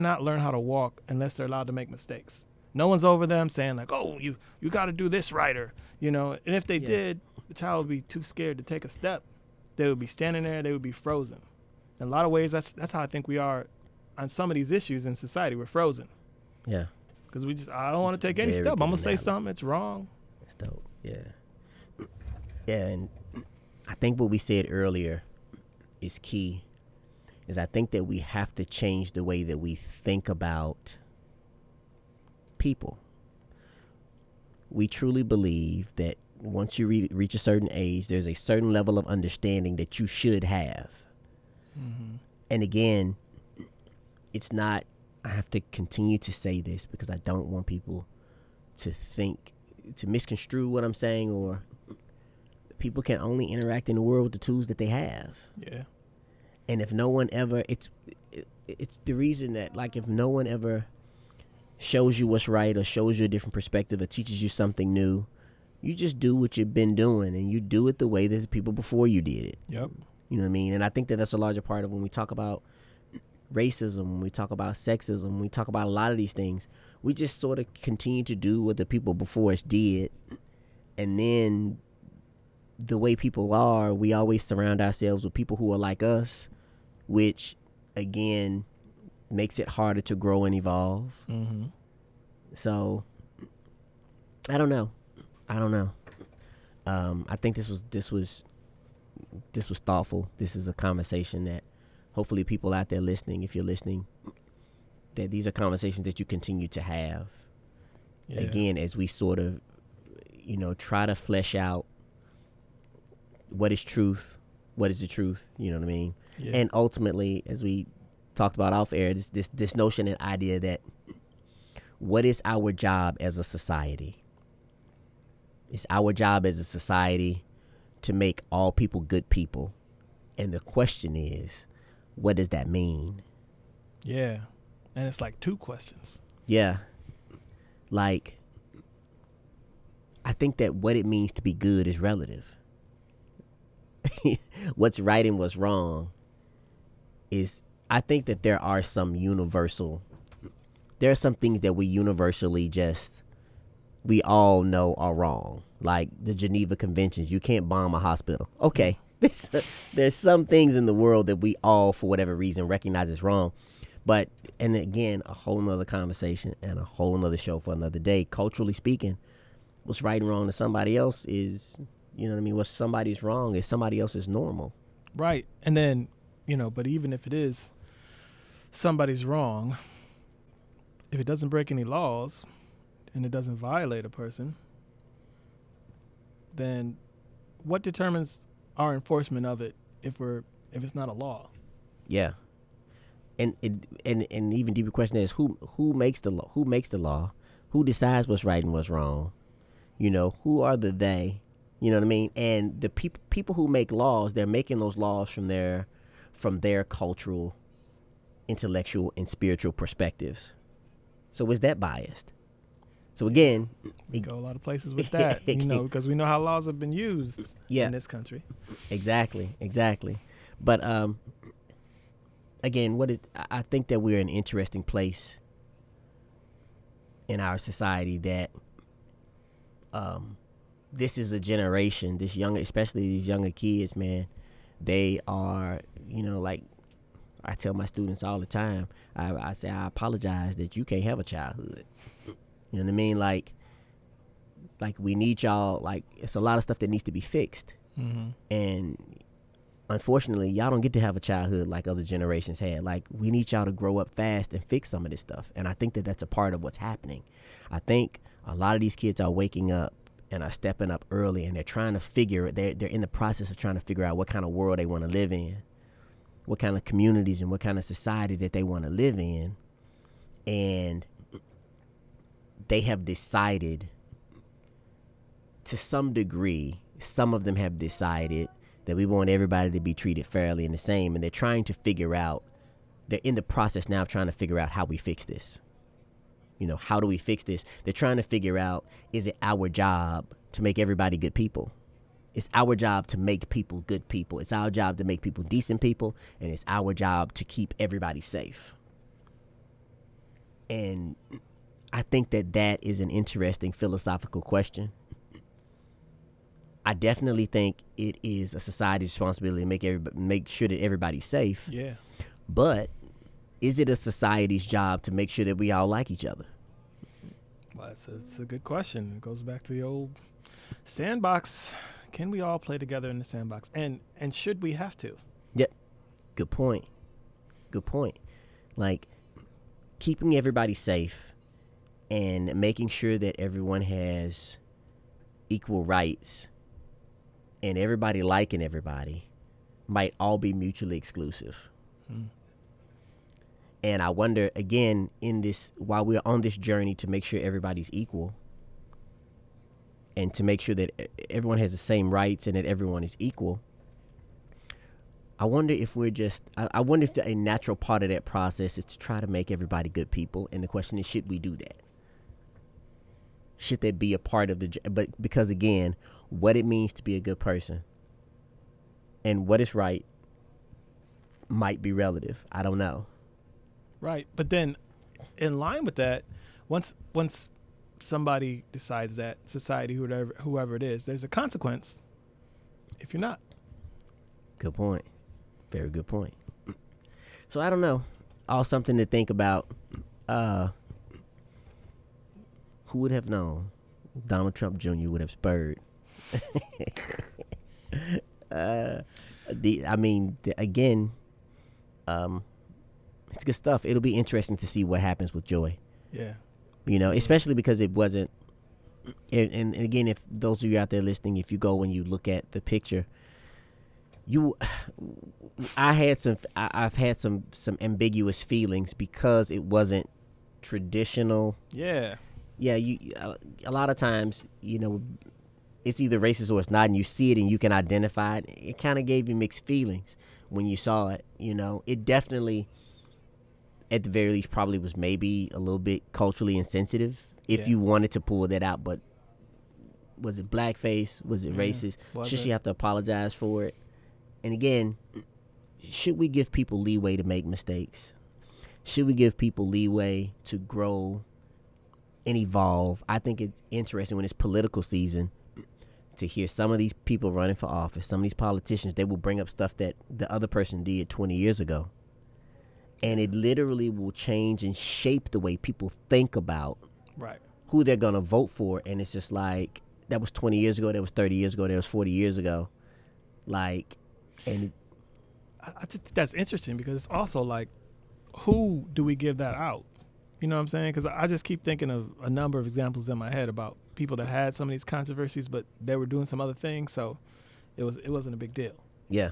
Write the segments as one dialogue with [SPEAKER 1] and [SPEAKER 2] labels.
[SPEAKER 1] not learn how to walk unless they're allowed to make mistakes. No one's over them saying like, "Oh, you got to do this right," or And if they did, the child would be too scared to take a step. They would be standing there. They would be frozen. In a lot of ways, that's how I think we are on some of these issues in society. We're frozen.
[SPEAKER 2] Yeah.
[SPEAKER 1] Because I don't want to take any step. I'm gonna say something. It's wrong.
[SPEAKER 2] That's dope. Yeah. Yeah, and I think what we said earlier is key. Is I think that we have to change the way that we think about people. We truly believe that once you reach a certain age, there's a certain level of understanding that you should have. Mm-hmm. And again, it's not, I have to continue to say this because I don't want people to misconstrue what I'm saying, or people can only interact in the world with the tools that they have.
[SPEAKER 1] Yeah.
[SPEAKER 2] And if no one ever, it's the reason that, like, if no one ever shows you what's right or shows you a different perspective or teaches you something new, you just do what you've been doing, and you do it the way that the people before you did it.
[SPEAKER 1] Yep.
[SPEAKER 2] You know what I mean? And I think that that's a larger part of when we talk about racism, when we talk about sexism, when we talk about a lot of these things, we just sort of continue to do what the people before us did. And then the way people are, we always surround ourselves with people who are like us, which, again, makes it harder to grow and evolve. Mm-hmm. So, I don't know. I think this was thoughtful. This is a conversation that hopefully people out there listening, if you're listening, that these are conversations that you continue to have. Yeah. Again, as we sort of, try to flesh out what is truth, what is the truth, you know what I mean? Yeah. And ultimately, as we talked about off air, this notion and idea that what is our job as a society? It's our job as a society to make all people good people. And the question is, what does that mean?
[SPEAKER 1] Yeah. And it's like two questions.
[SPEAKER 2] Yeah. Like, I think that what it means to be good is relative. What's right and what's wrong is, I think that there are some things that we all know are wrong. Like the Geneva Conventions, you can't bomb a hospital. Okay. There's some things in the world that we all, for whatever reason, recognize as wrong. But, and again, a whole nother conversation and a whole nother show for another day. Culturally speaking, what's right and wrong to somebody else is, you know what I mean? What somebody's wrong is somebody else's normal.
[SPEAKER 1] Right. And then, but even if it is somebody's wrong, if it doesn't break any laws and it doesn't violate a person, then what determines our enforcement of it if it's not a law?
[SPEAKER 2] Yeah. And even deeper question is who makes the law? Who makes the law? Who decides what's right and what's wrong? Who are the they? You know what I mean? And the people who make laws, they're making those laws from their cultural, intellectual, and spiritual perspectives. So is that biased? So again,
[SPEAKER 1] we go a lot of places with that, because we know how laws have been used in this country.
[SPEAKER 2] Exactly. But again, I think that we're in an interesting place in our society that this is a generation, especially these younger kids, man, they are, like I tell my students all the time, I say, I apologize that you can't have a childhood. You know what I mean? Like we need y'all, like it's a lot of stuff that needs to be fixed. Mm-hmm. And unfortunately, y'all don't get to have a childhood like other generations had. Like, we need y'all to grow up fast and fix some of this stuff. And I think that that's a part of what's happening. I think a lot of these kids are waking up and are stepping up early, and they're trying to they're in the process of trying to figure out what kind of world they want to live in, what kind of communities and what kind of society that they want to live in. And they have decided, to some degree, some of them have decided that we want everybody to be treated fairly and the same, and they're in the process now of trying to figure out how we fix this. How do we fix this? They're trying to figure out, is it our job to make everybody good people? It's our job to make people good people. It's our job to make people decent people, and it's our job to keep everybody safe. And I think that is an interesting philosophical question. I definitely think it is a society's responsibility to make sure that everybody's safe.
[SPEAKER 1] Yeah.
[SPEAKER 2] But is it a society's job to make sure that we all like each other?
[SPEAKER 1] Well, it's a good question. It goes back to the old sandbox. Can we all play together in the sandbox? And should we have to?
[SPEAKER 2] Yep. Good point. Good point. Like, keeping everybody safe and making sure that everyone has equal rights and everybody liking everybody might all be mutually exclusive. And I wonder, again, while we're on this journey to make sure everybody's equal and to make sure that everyone has the same rights and that everyone is equal, I wonder if I wonder if a natural part of that process is to try to make everybody good people. And the question is, should we do that? Should that be a part of but because, again, what it means to be a good person and what is right might be relative. I don't know.
[SPEAKER 1] Right. But then in line with that, once somebody decides that, society, whoever it is, there's a consequence if you're not.
[SPEAKER 2] Good point. Very good point. So I don't know. All something to think about. Who would have known Donald Trump Jr. would have spurred? Again, it's good stuff. It'll be interesting to see what happens with Joy.
[SPEAKER 1] Yeah.
[SPEAKER 2] Especially because it wasn't. And again, if those of you out there listening, if you go and you look at the picture, I've had some ambiguous feelings because it wasn't traditional.
[SPEAKER 1] Yeah.
[SPEAKER 2] Yeah, a lot of times, it's either racist or it's not, and you see it and you can identify it. It kind of gave you mixed feelings when you saw it. It definitely, at the very least, probably was maybe a little bit culturally insensitive if you wanted to pull that out. But was it blackface? Was it racist? Should she have to apologize for it? And again, should we give people leeway to make mistakes? Should we give people leeway to grow and evolve? I think it's interesting when it's political season to hear some of these people running for office, some of these politicians, they will bring up stuff that the other person did 20 years ago. And it literally will change and shape the way people think about who they're going to vote for. And it's just like, that was 20 years ago, that was 30 years ago, that was 40 years ago. I
[SPEAKER 1] just think that's interesting because it's also like, who do we give that out? You know what I'm saying? Because I just keep thinking of a number of examples in my head about people that had some of these controversies, but they were doing some other things, so it wasn't a big deal.
[SPEAKER 2] Yeah.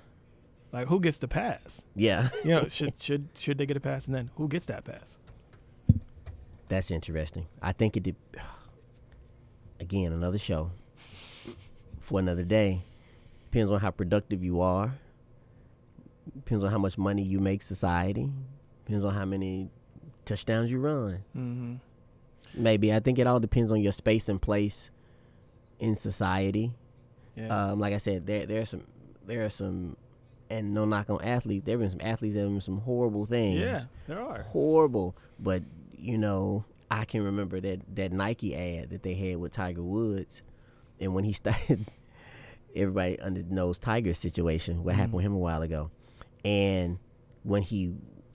[SPEAKER 1] Like, who gets the pass?
[SPEAKER 2] Yeah.
[SPEAKER 1] Should they get a pass, and then who gets that pass?
[SPEAKER 2] That's interesting. I think it did. Again, another show for another day. Depends on how productive you are. Depends on how much money you make society. Depends on how many touchdowns you run.
[SPEAKER 1] Mm-hmm.
[SPEAKER 2] Maybe. I think it all depends on your space and place in society.
[SPEAKER 1] Yeah.
[SPEAKER 2] Like I said, there are some, and no knock on athletes. There have been some athletes that have done some horrible things.
[SPEAKER 1] Yeah, there are.
[SPEAKER 2] Horrible. But, I can remember that Nike ad that they had with Tiger Woods. And when he started, everybody knows Tiger's situation, what happened with him a while ago. And when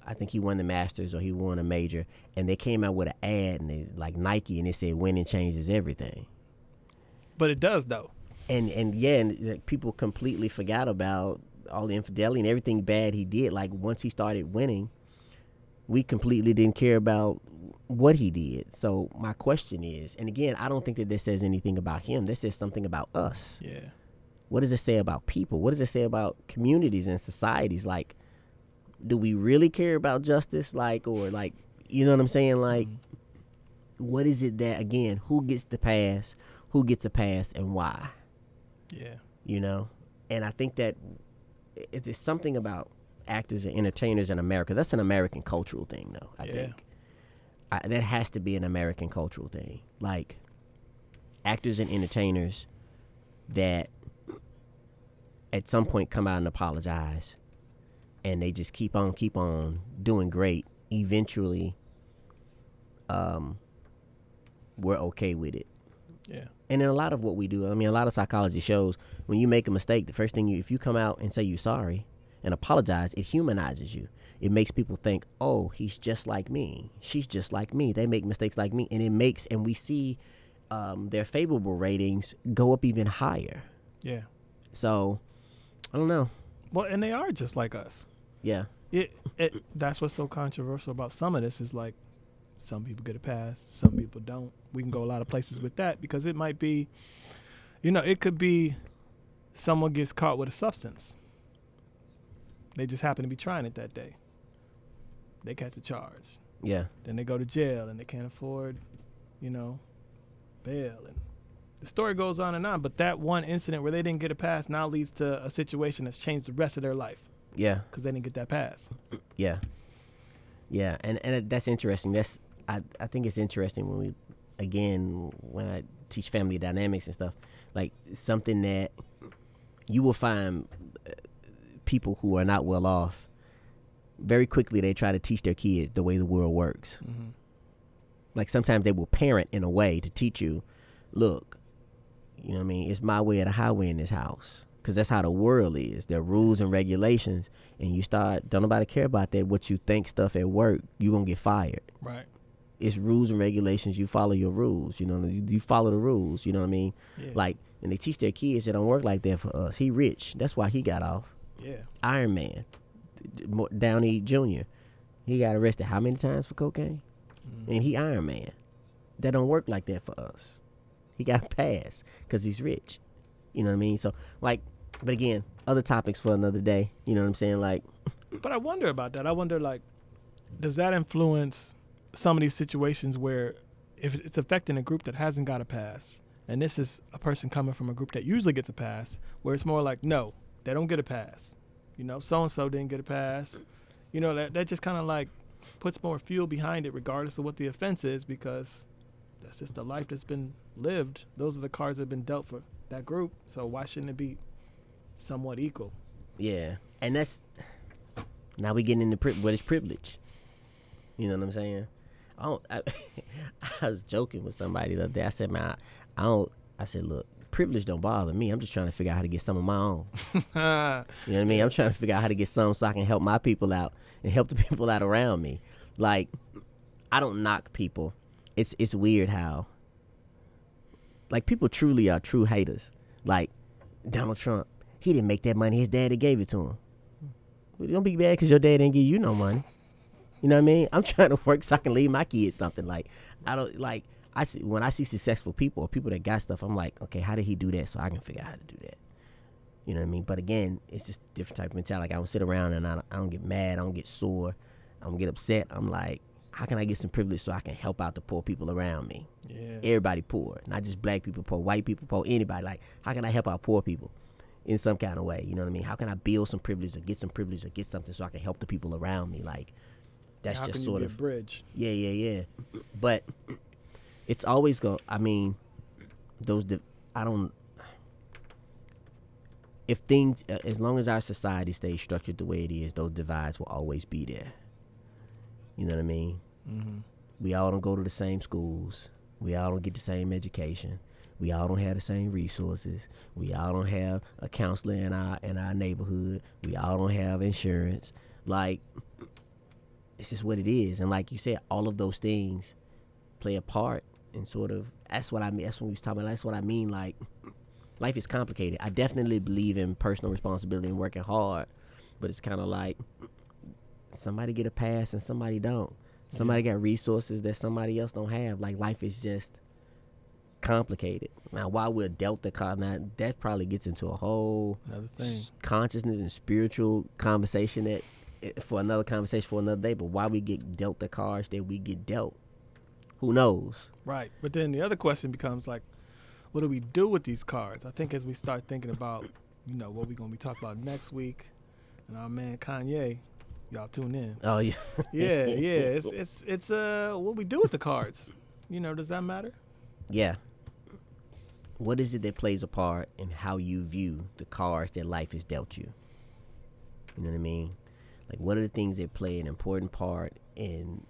[SPEAKER 2] I think he won the Masters or he won a major, and they came out with an ad, and they like Nike, and they said winning changes everything.
[SPEAKER 1] But it does, though.
[SPEAKER 2] And people completely forgot about all the infidelity and everything bad he did. Like, once he started winning, we completely didn't care about what he did. So my question is, and again, I don't think that this says anything about him. This says something about us.
[SPEAKER 1] Yeah.
[SPEAKER 2] What does it say about people? What does it say about communities and societies? Like, do we really care about justice? Or you know what I'm saying? Like, what is it that, again, who gets the pass? Who gets a pass and why?
[SPEAKER 1] Yeah.
[SPEAKER 2] And I think that if there's something about actors and entertainers in America, that's an American cultural thing, though, I think. That has to be an American cultural thing. Like, actors and entertainers that at some point come out and apologize, and they just keep on doing great. Eventually, we're okay with it.
[SPEAKER 1] Yeah.
[SPEAKER 2] And in a lot of what we do, I mean, a lot of psychology shows when you make a mistake, the first thing if you come out and say you're sorry and apologize, it humanizes you. It makes people think, oh, he's just like me. She's just like me. They make mistakes like me. And we see their favorable ratings go up even higher.
[SPEAKER 1] Yeah.
[SPEAKER 2] So, I don't know.
[SPEAKER 1] Well, and they are just like us.
[SPEAKER 2] Yeah.
[SPEAKER 1] That's what's so controversial about some of this is like some people get a pass, some people don't. We can go a lot of places with that because it might be, it could be someone gets caught with a substance. They just happen to be trying it that day. They catch a charge.
[SPEAKER 2] Yeah.
[SPEAKER 1] Then they go to jail and they can't afford, bail. And the story goes on and on. But that one incident where they didn't get a pass now leads to a situation that's changed the rest of their life.
[SPEAKER 2] Yeah.
[SPEAKER 1] Because they didn't get that pass.
[SPEAKER 2] Yeah. Yeah. And that's interesting. I think it's interesting when I teach family dynamics and stuff, like something that you will find people who are not well off, very quickly they try to teach their kids the way the world works. Mm-hmm. Like sometimes they will parent in a way to teach you, look, it's my way or the highway in this house. Because that's how the world is. There are rules and regulations. And don't nobody care about that. What you think stuff at work, you're going to get fired.
[SPEAKER 1] Right.
[SPEAKER 2] It's rules and regulations. You follow your rules. You follow the rules. You know what I mean? Yeah. Like, and they teach their kids it don't work like that for us. He rich. That's why he got off.
[SPEAKER 1] Yeah.
[SPEAKER 2] Iron Man. Downey Jr. He got arrested how many times for cocaine? Mm-hmm. And he Iron Man. That don't work like that for us. He got a pass because he's rich. You know what I mean? So, like, but again, other topics for another day. You know what I'm saying? Like,
[SPEAKER 1] but I wonder about that. I wonder, like, does that influence some of these situations where if it's affecting a group that hasn't got a pass, and this is a person coming from a group that usually gets a pass, where it's more like, no, they don't get a pass. So-and-so didn't get a pass. That just kind of like puts more fuel behind it regardless of what the offense is because that's just the life that's been lived. Those are the cards that have been dealt for that group. So why shouldn't it be somewhat equal?
[SPEAKER 2] Yeah. And now we getting into what is privilege. You know what I'm saying? I was joking with somebody the other day. I said, man, I said, look, privilege don't bother me. I'm just trying to figure out how to get some of my own. You know what I mean? I'm trying to figure out how to get some so I can help my people out and help the people out around me. Like, I don't knock people. It's weird how, like, people truly are true haters. Like, Donald Trump, he didn't make that money. His daddy gave it to him. Well, don't be bad because your dad didn't give you no money. You know what I mean? I'm trying to work so I can leave my kids something. Like, when I see successful people or people that got stuff, I'm like, okay, how did he do that? So I can figure out how to do that. You know what I mean? But again, it's just a different type of mentality. Like, I don't sit around and I don't get mad. I don't get sore. I don't get upset. I'm like, how can I get some privilege so I can help out the poor people around me? Yeah. Everybody poor, not just black people poor, white people poor, anybody. Like, how can I help out poor people in some kind of way? You know what I mean? How can I build some privilege or get some privilege or get something so I can help the people around me? Like, that's
[SPEAKER 1] how
[SPEAKER 2] just
[SPEAKER 1] can
[SPEAKER 2] sort
[SPEAKER 1] you
[SPEAKER 2] of
[SPEAKER 1] be a bridge.
[SPEAKER 2] Yeah. But it's always if things, as long as our society stays structured the way it is, those divides will always be there. You know what I mean? Mm-hmm. We all don't go to the same schools. We all don't get the same education. We all don't have the same resources. We all don't have a counselor in our neighborhood. We all don't have insurance. Like, it's just what it is. And like you said, all of those things play a part in sort of, that's what I mean. That's what we was talking about. That's what I mean. Like, life is complicated. I definitely believe in personal responsibility and working hard, but it's kind of like somebody get a pass and somebody don't. Somebody got resources that somebody else don't have. Like, life is just complicated. Now, while we're dealt the card, now that probably gets into a whole
[SPEAKER 1] another thing,
[SPEAKER 2] consciousness and spiritual conversation that for another conversation for another day. But why we get dealt the cards that we get dealt, who knows?
[SPEAKER 1] Right. But then the other question becomes like, what do we do with these cards? I think as we start thinking about, what we're gonna be talking about next week, and our man Kanye, y'all tune in.
[SPEAKER 2] Oh yeah.
[SPEAKER 1] yeah. It's what we do with the cards. Does that matter?
[SPEAKER 2] Yeah. What is it that plays a part in how you view the cards that life has dealt you? You know what I mean? Like, what are the things that play an important part in